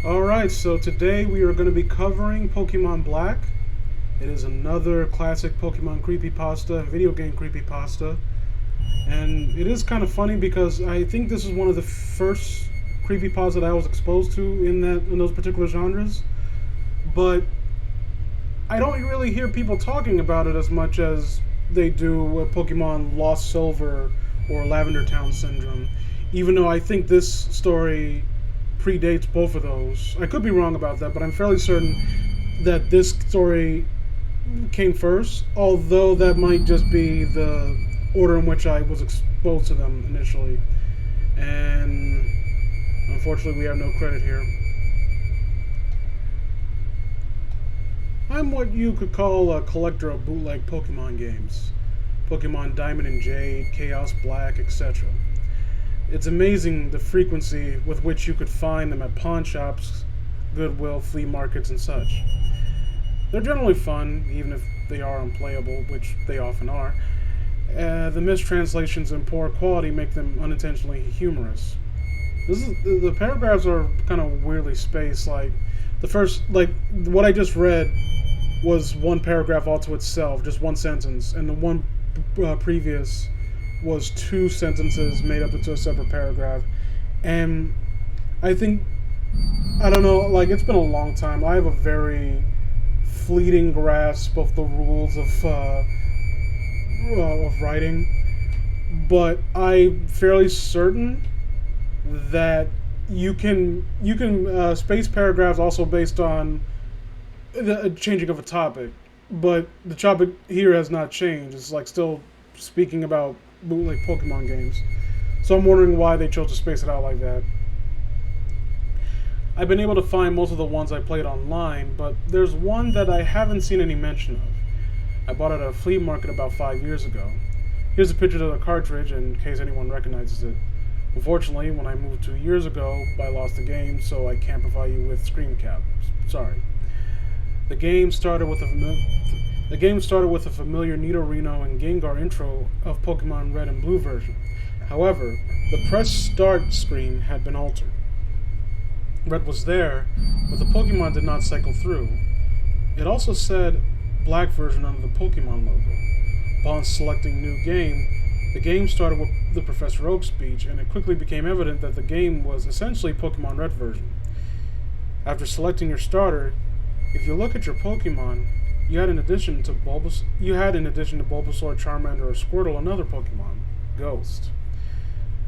Alright, so today we are going to be covering Pokemon Black. It is another classic Pokemon Creepypasta, video game creepypasta. And it is kind of funny because I think this is one of the first creepypasta that I was exposed to in those particular genres. But I don't really hear people talking about it as much as they do with Pokemon Lost Silver or Lavender Town Syndrome. Even though I think this story predates both of those. I could be wrong about that, but I'm fairly certain that this story came first, although that might just be the order in which I was exposed to them initially. And unfortunately, we have no credit here. I'm what you could call a collector of bootleg Pokemon games. Pokemon Diamond and Jade, Chaos Black, etc. It's amazing the frequency with which you could find them at pawn shops, Goodwill, flea markets, and such. They're generally fun, even if they are unplayable, which they often are. The mistranslations and poor quality make them unintentionally humorous. The paragraphs are kind of weirdly spaced. Like what I just read was one paragraph all to itself, just one sentence, and the one previous was two sentences made up into a separate paragraph. And I think, I don't know, like, it's been a long time. I have a very fleeting grasp of the rules of writing, but I'm fairly certain that you can space paragraphs also based on the changing of a topic, but the topic here has not changed. It's like still speaking about bootleg Pokemon games. So I'm wondering why they chose to space it out like that. I've been able to find most of the ones I played online, but there's one that I haven't seen any mention of. I bought it at a flea market about 5 years ago. Here's a picture of the cartridge in case anyone recognizes it. Unfortunately, when I moved 2 years ago, I lost the game, so I can't provide you with screen caps. Sorry. The game started with a familiar Nidorino and Gengar intro of Pokemon Red and Blue version. However, the press start screen had been altered. Red was there, but the Pokemon did not cycle through. It also said Black version under the Pokemon logo. Upon selecting New Game, the game started with the Professor Oak speech, and it quickly became evident that the game was essentially Pokemon Red version. After selecting your starter, if you look at your Pokemon, you had in addition to Bulbasaur, Charmander, or Squirtle, another Pokemon, Ghost.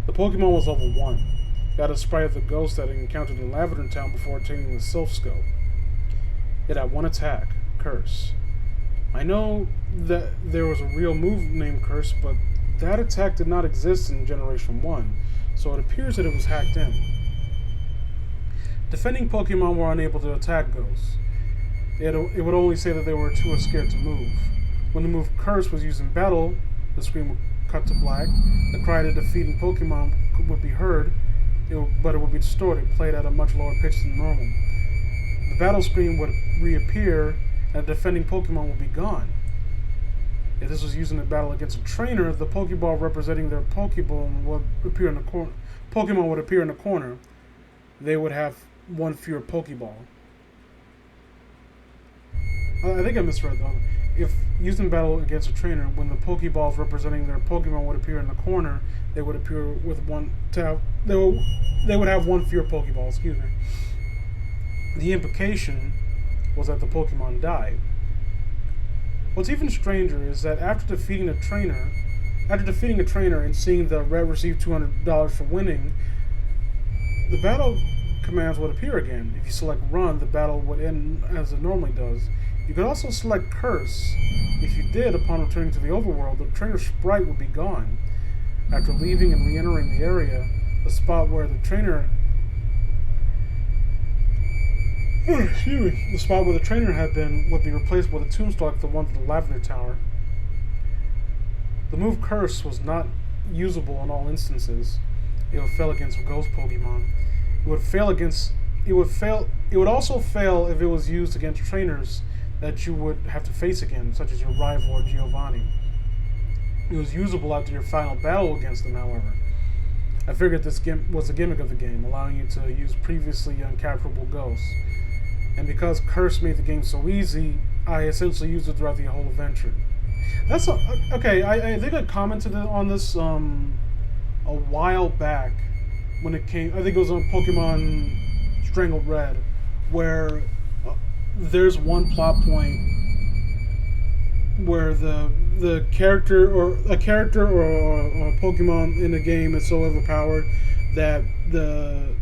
The Pokemon was level 1. It had a sprite of the Ghost that it encountered in Lavender Town before attaining the Sylph Scope. It had one attack, Curse. I know that there was a real move named Curse, but that attack did not exist in Generation 1, so it appears that it was hacked in. Defending Pokemon were unable to attack Ghosts. It would only say that they were too scared to move. When the move Curse was used in battle, the screen would cut to black. The cry to defeating Pokemon would be heard, but it would be distorted, played at a much lower pitch than normal. The battle screen would reappear, and the defending Pokemon would be gone. If this was used in a battle against a trainer, the Pokeball representing their Pokeball would appear in the corner. Pokemon would appear in the corner. They would have one fewer Pokeball. I think I misread though. If used in battle against a trainer, when the Pokeballs representing their Pokemon would appear in the corner, they would appear with one tap. They would have one fewer Pokeball. Excuse me. The implication was that the Pokemon died. What's even stranger is that after defeating a trainer and seeing the red receive $200 for winning, the battle commands would appear again. If you select Run, the battle would end as it normally does. You could also select Curse. If you did, upon returning to the overworld, the trainer sprite would be gone. After leaving and re-entering the area, the spot where the trainer had been would be replaced with a tombstone like the one from the Lavender Tower. The move Curse was not usable in all instances. It would fail against Ghost Pokemon. It would also fail if it was used against trainers that you would have to face again, such as your rival or Giovanni. It was usable after your final battle against them, however. I figured this was the gimmick of the game, allowing you to use previously uncapturable ghosts. And because Curse made the game so easy, I essentially used it throughout the whole adventure. That's okay. I think I commented on this a while back when it came. I think it was on Pokemon Strangled Red, where there's one plot point where the character or a Pokemon in the game is so overpowered that the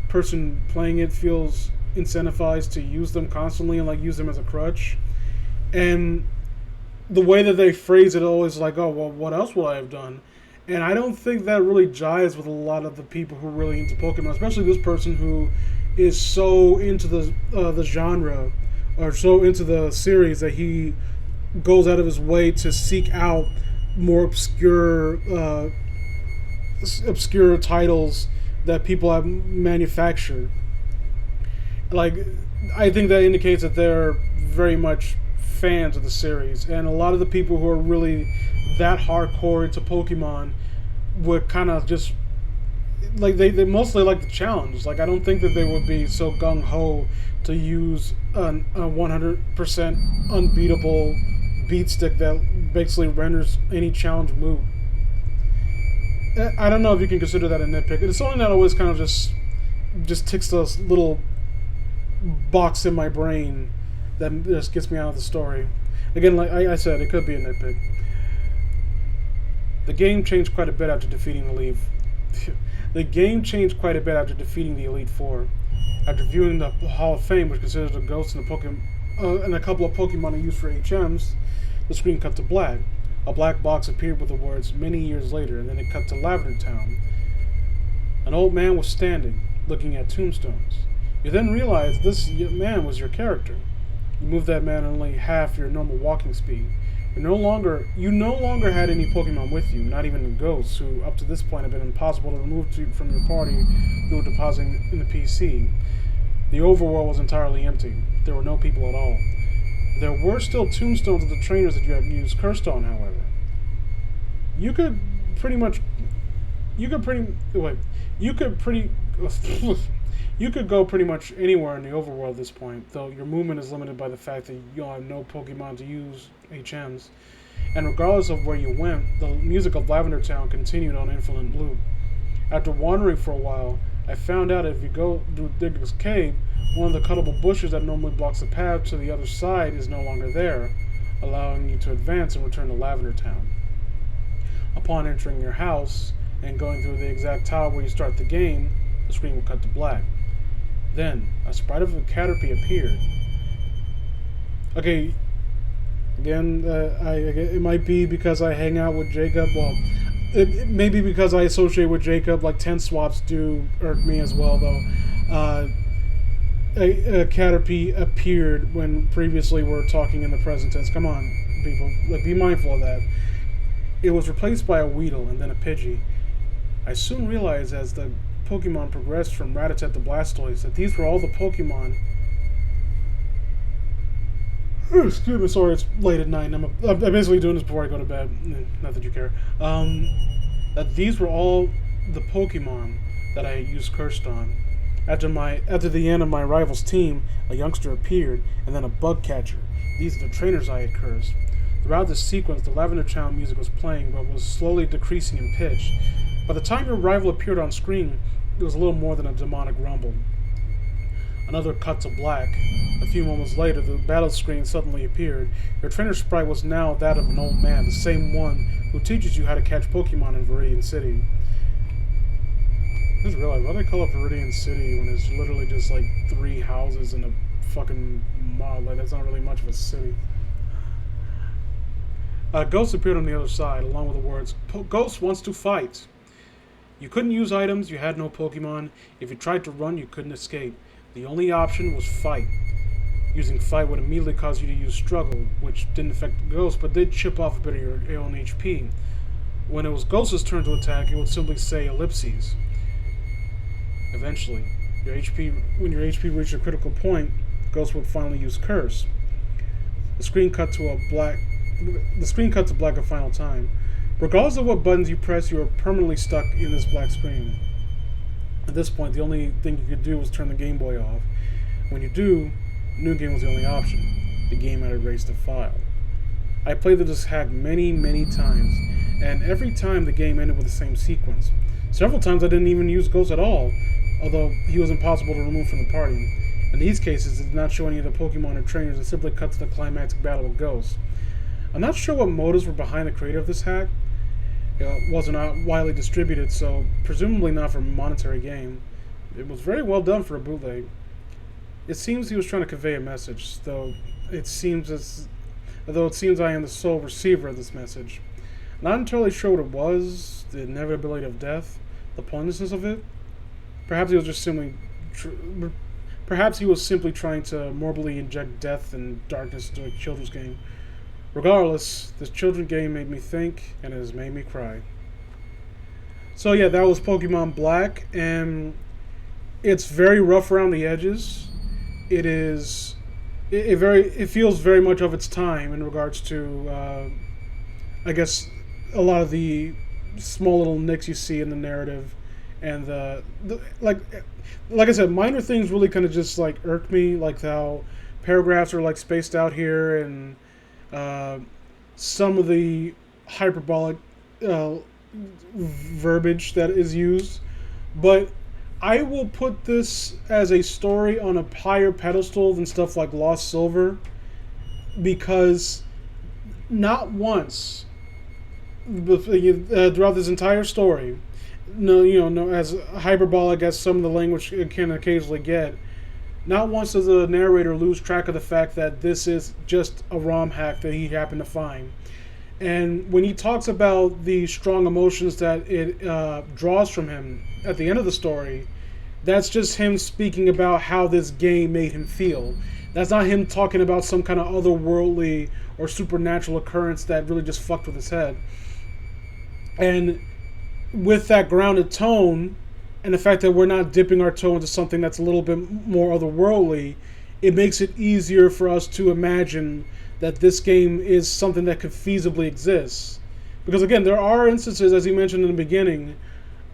person playing it feels incentivized to use them constantly and like use them as a crutch. And the way that they phrase it always like, oh well, what else would I have done? And I don't think that really jives with a lot of the people who are really into Pokemon, especially this person who is so into the genre or so into the series that he goes out of his way to seek out more obscure titles that people have manufactured. Like, I think that indicates that they're very much fans of the series, and a lot of the people who are really that hardcore into Pokemon would kind of just like they mostly like the challenge. Like, I don't think that they would be so gung-ho to use a 100% unbeatable beat stick that basically renders any challenge moot. I don't know if you can consider that a nitpick. It's something that always kind of just ticks this little box in my brain that just gets me out of the story. Again, like I said, it could be a nitpick. The game changed quite a bit after defeating the Elite. The game changed quite a bit after defeating the Elite Four. After viewing the Hall of Fame, which considers the ghosts and a couple of Pokemon used for HMs, the screen cut to black. A black box appeared with the words "many years later," and then it cut to Lavender Town. An old man was standing, looking at tombstones. You then realize this man was your character. You moved that man only half your normal walking speed. You no longer had any Pokemon with you, not even the ghosts, who up to this point have been impossible to remove from your party through depositing in the PC. The overworld was entirely empty. There were no people at all. There were still tombstones of the trainers that you had used Cursed on, however. You could go pretty much anywhere in the overworld at this point, though your movement is limited by the fact that you have no Pokemon to use HMs. And regardless of where you went, the music of Lavender Town continued on infinite loop. After wandering for a while, I found out if you go through Digger's Cave, one of the cuttable bushes that normally blocks the path to the other side is no longer there, allowing you to advance and return to Lavender Town. Upon entering your house and going through the exact tower where you start the game, the screen will cut to black. Then, a sprite of a Caterpie appeared. Okay, again, it might be because I hang out with Jacob. Well, it may be because I associate with Jacob, like 10 swaps do irk me as well, though. A Caterpie appeared when previously we were talking in the present tense. Come on, people, like, be mindful of that. It was replaced by a Weedle and then a Pidgey. I soon realized as the Pokemon progressed from Rattata to Blastoise that these were all the Pokemon. Excuse me, sorry, it's late at night. I'm basically doing this before I go to bed. Not that you care. That these were all the Pokemon that I used Cursed on. After the end of my rival's team, a youngster appeared, and then a bug catcher. These are the trainers I had cursed. Throughout this sequence, the Lavender Town music was playing, but was slowly decreasing in pitch. By the time your rival appeared on screen, it was a little more than a demonic rumble. Another cut to black. A few moments later, the battle screen suddenly appeared. Your trainer sprite was now that of an old man, the same one who teaches you how to catch Pokemon in Viridian City. I just realized, why do they call it Viridian City when it's literally just like 3 houses and a fucking mall? Like, that's not really much of a city. Ghost appeared on the other side, along with the words, "Ghost wants to fight." You couldn't use items, you had no Pokemon. If you tried to run, you couldn't escape. The only option was fight. Using fight would immediately cause you to use struggle, which didn't affect the Ghost, but did chip off a bit of your own HP. When it was Ghost's turn to attack, it would simply say ellipses. Eventually, when your HP reached a critical point, Ghost would finally use Curse. The screen cut to black a final time. Regardless of what buttons you press, you are permanently stuck in this black screen. At this point, the only thing you could do was turn the Game Boy off. When you do, New Game was the only option. The game had erased the file. I played this hack many, many times, and every time the game ended with the same sequence. Several times I didn't even use Ghost at all, although he was impossible to remove from the party. In these cases, it did not show any of the Pokemon or trainers and simply cut to the climactic battle with Ghost. I'm not sure what motives were behind the creator of this hack. It wasn't widely distributed, so presumably not for monetary gain. It was very well done for a bootleg. It seems he was trying to convey a message, though it seems I am the sole receiver of this message. Not entirely sure what it was, the inevitability of death, the pointlessness of it. Perhaps he was simply trying to morbidly inject death and darkness into a children's game. Regardless, this children's game made me think, and it has made me cry. So yeah, that was Pokemon Black, and it's very rough around the edges. It feels very much of its time in regards to, I guess, a lot of the small little nicks you see in the narrative, and like I said, minor things really kind of just like irk me, like how paragraphs are like spaced out here, and some of the hyperbolic verbiage that is used, but I will put this as a story on a higher pedestal than stuff like Lost Silver, because not once throughout this entire story, no, as hyperbolic as some of the language it can occasionally get, not once does the narrator lose track of the fact that this is just a ROM hack that he happened to find. And when he talks about the strong emotions that it draws from him at the end of the story, that's just him speaking about how this game made him feel. That's not him talking about some kind of otherworldly or supernatural occurrence that really just fucked with his head. And with that grounded tone, and the fact that we're not dipping our toe into something that's a little bit more otherworldly, it makes it easier for us to imagine that this game is something that could feasibly exist. Because again, there are instances, as you mentioned in the beginning,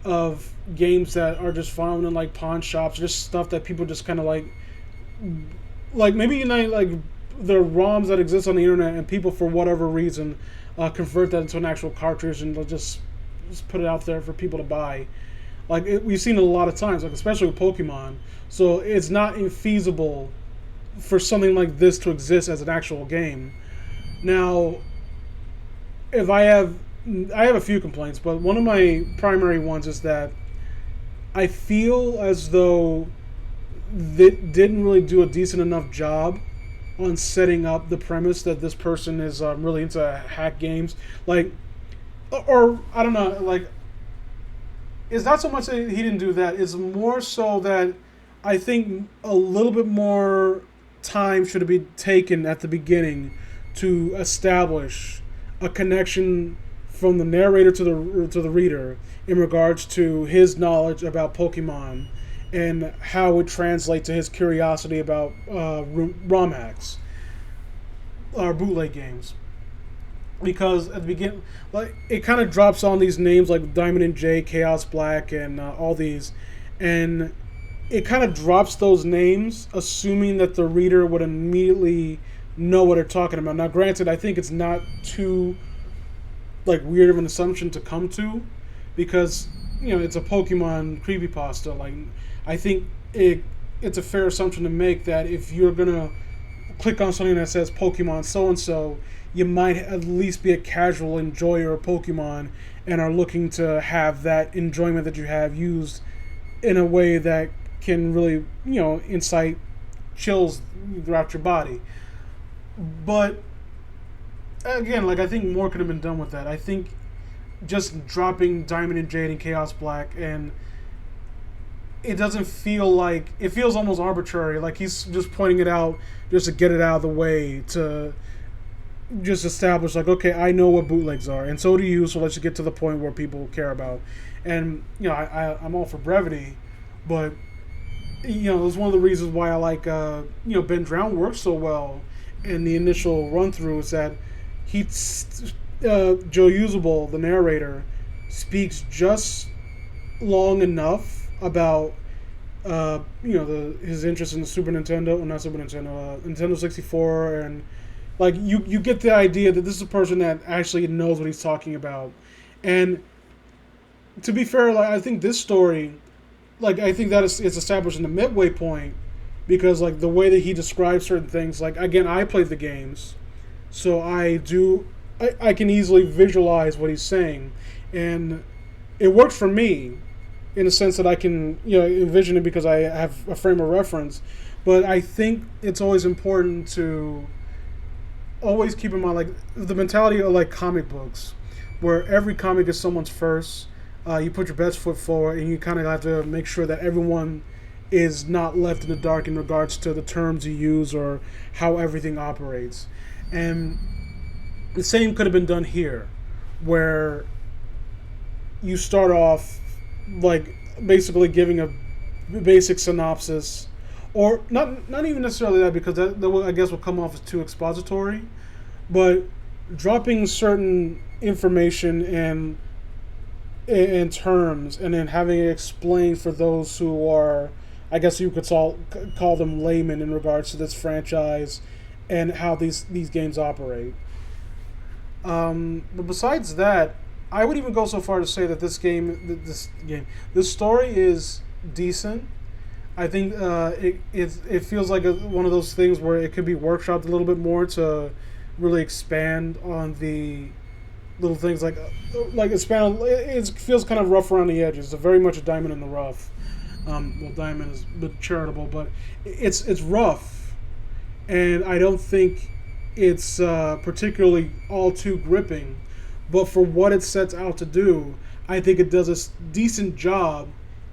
of games that are just found in like pawn shops, just stuff that people just kind of like maybe like the ROMs that exist on the internet, and people for whatever reason convert that into an actual cartridge and they'll just put it out there for people to buy. We've seen it a lot of times, like especially with Pokemon. So it's not infeasible for something like this to exist as an actual game. Now, if I have a few complaints, but one of my primary ones is that I feel as though they didn't really do a decent enough job on setting up the premise that this person is really into hack games. Or I don't know, it's not so much that he didn't do that. It's more so that I think a little bit more time should have been taken at the beginning to establish a connection from the narrator to the reader in regards to his knowledge about Pokemon and how it translates to his curiosity about ROM hacks or bootleg games. Because at the beginning, it kind of drops on these names like Diamond and J, Chaos Black, and all these, and it kind of drops those names, assuming that the reader would immediately know what they're talking about. Now, granted, I think it's not too weird of an assumption to come to, because it's a Pokemon Creepypasta. I think it's a fair assumption to make that if you're gonna click on something that says Pokemon so and so, you might at least be a casual enjoyer of Pokemon and are looking to have that enjoyment that you have used in a way that can really, incite chills throughout your body. But again, I think more could have been done with that. I think just dropping Diamond and Jade and Chaos Black, and it doesn't feel it feels almost arbitrary. He's just pointing it out just to get it out of the way, to just establish okay, I know what bootlegs are, and so do you, so let's just get to the point where people care about. And I'm all for brevity, but it's one of the reasons why I like Ben Drown works so well in the initial run through, is that he Joe Usable, the narrator, speaks just long enough about his interest in the Super Nintendo, well, not Super Nintendo, Nintendo 64, and like you get the idea that this is a person that actually knows what he's talking about. And to be fair, like I think this story, like I think that it's established in the midway point because like the way that he describes certain things, like again I played the games, so I can easily visualize what he's saying, and it works for me in the sense that I can envision it because I have a frame of reference. But I think it's always important to always keep in mind like the mentality of like comic books, where every comic is someone's first. You put your best foot forward, and you kind of have to make sure that everyone is not left in the dark in regards to the terms you use or how everything operates. And the same could have been done here, where you start off like basically giving a basic synopsis, or not even necessarily that, because that I guess will come off as too expository, but dropping certain information and in terms, and then having it explained for those who are, I guess you could call them laymen in regards to this franchise and how these games operate. But besides that, I would even go so far to say that this story is decent. I think it feels like one of those things where it could be workshopped a little bit more to really expand on the little things like expand. It feels kind of rough around the edges. It's very much a diamond in the rough. Diamond is a bit charitable, but it's rough, and I don't think it's particularly all too gripping. But for what it sets out to do, I think it does a decent job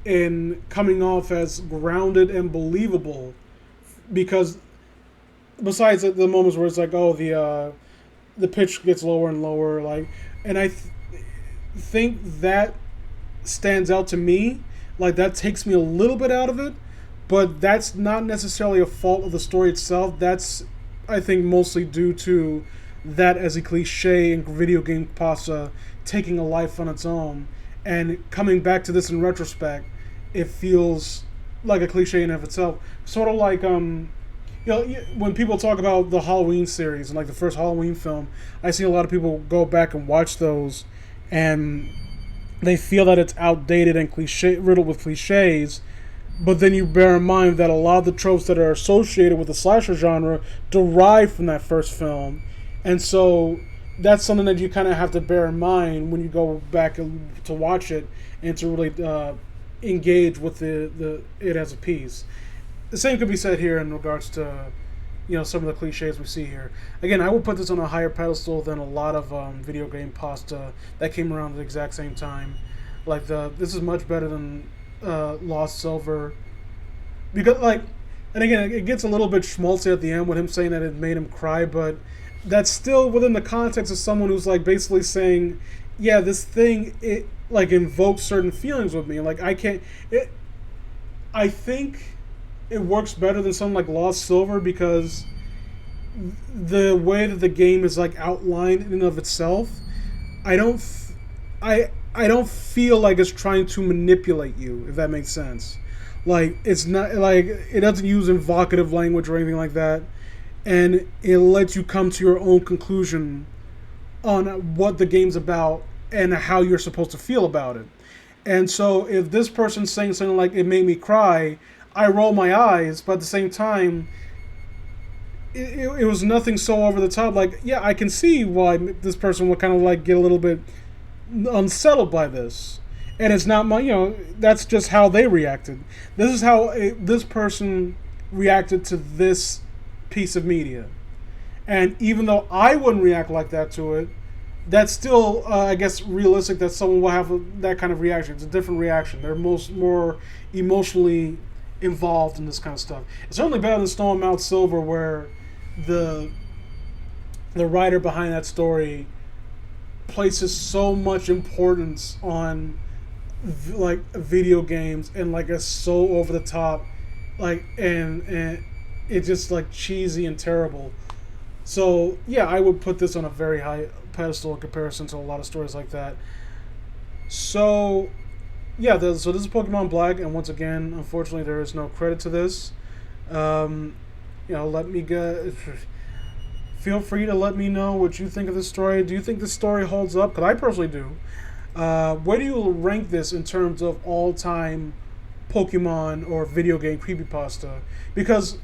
in coming off as grounded and believable. Because besides the moments where it's like, oh, the pitch gets lower and lower, like, and I think that stands out to me. Like that takes me a little bit out of it, but that's not necessarily a fault of the story itself. That's, I think, mostly due to that as a cliche in video game pasta taking a life on its own, and coming back to this in retrospect, it feels like a cliche in of itself. Sort of like when people talk about the Halloween series and like the first Halloween film, I see a lot of people go back and watch those, and they feel that it's outdated and riddled with cliches. But then you bear in mind that a lot of the tropes that are associated with the slasher genre derive from that first film. And so that's something that you kind of have to bear in mind when you go back to watch it and to really engage with it as a piece. The same could be said here in regards to some of the cliches we see here. Again, I will put this on a higher pedestal than a lot of video game pasta that came around at the exact same time. Like this is much better than Lost Silver, because and again, it gets a little bit schmaltzy at the end with him saying that it made him cry, but that's still within the context of someone who's like basically saying, yeah, this thing, it like invokes certain feelings with me. Like I think it works better than something like Lost Silver because the way that the game is like outlined in and of itself, I don't feel like it's trying to manipulate you, if that makes sense. Like it's not like it doesn't use evocative language or anything like that, and it lets you come to your own conclusion on what the game's about and how you're supposed to feel about it. And so if this person's saying something like it made me cry, I roll my eyes, but at the same time it was nothing so over the top. Like, yeah, I can see why this person would kind of like get a little bit unsettled by this, and it's not my that's just how they reacted. This is how this person reacted to this piece of media, and even though I wouldn't react like that to it, that's still I guess realistic that someone will have that kind of reaction. It's a different reaction. They're more emotionally involved in this kind of stuff. It's certainly better than Stone Mount Silver, where the writer behind that story places so much importance on like video games and like it's so over the top, like and it's just like cheesy and terrible. So yeah, I would put this on a very high pedestal in comparison to a lot of stories like that. So yeah, so this is Pokemon Black, and once again, unfortunately, there is no credit to this. Um, let me get. Feel free to let me know what you think of this story. Do you think this story holds up? Because I personally do. Where do you rank this in terms of all-time Pokemon or video game creepypasta? Because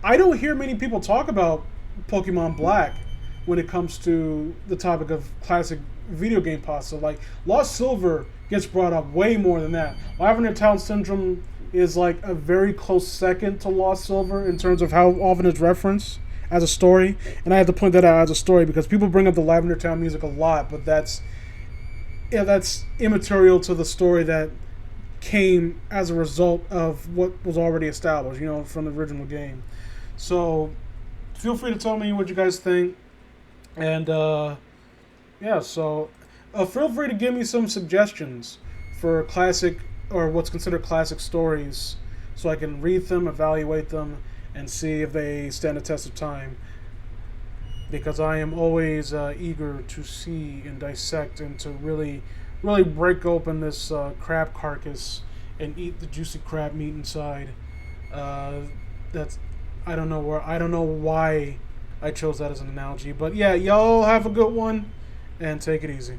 I don't hear many people talk about Pokemon Black when it comes to the topic of classic video game pasta. Like Lost Silver gets brought up way more than that. Lavender Town Syndrome is like a very close second to Lost Silver in terms of how often it's referenced as a story. And I have to point that out as a story because people bring up the Lavender Town music a lot, but that's immaterial to the story that came as a result of what was already established, from the original game. So feel free to tell me what you guys think. And yeah, so feel free to give me some suggestions for classic or what's considered classic stories so I can read them, evaluate them, and see if they stand the test of time. Because I am always eager to see and dissect and to really, really break open this crab carcass and eat the juicy crab meat inside. That's I don't know why I chose that as an analogy, but yeah, y'all have a good one and take it easy.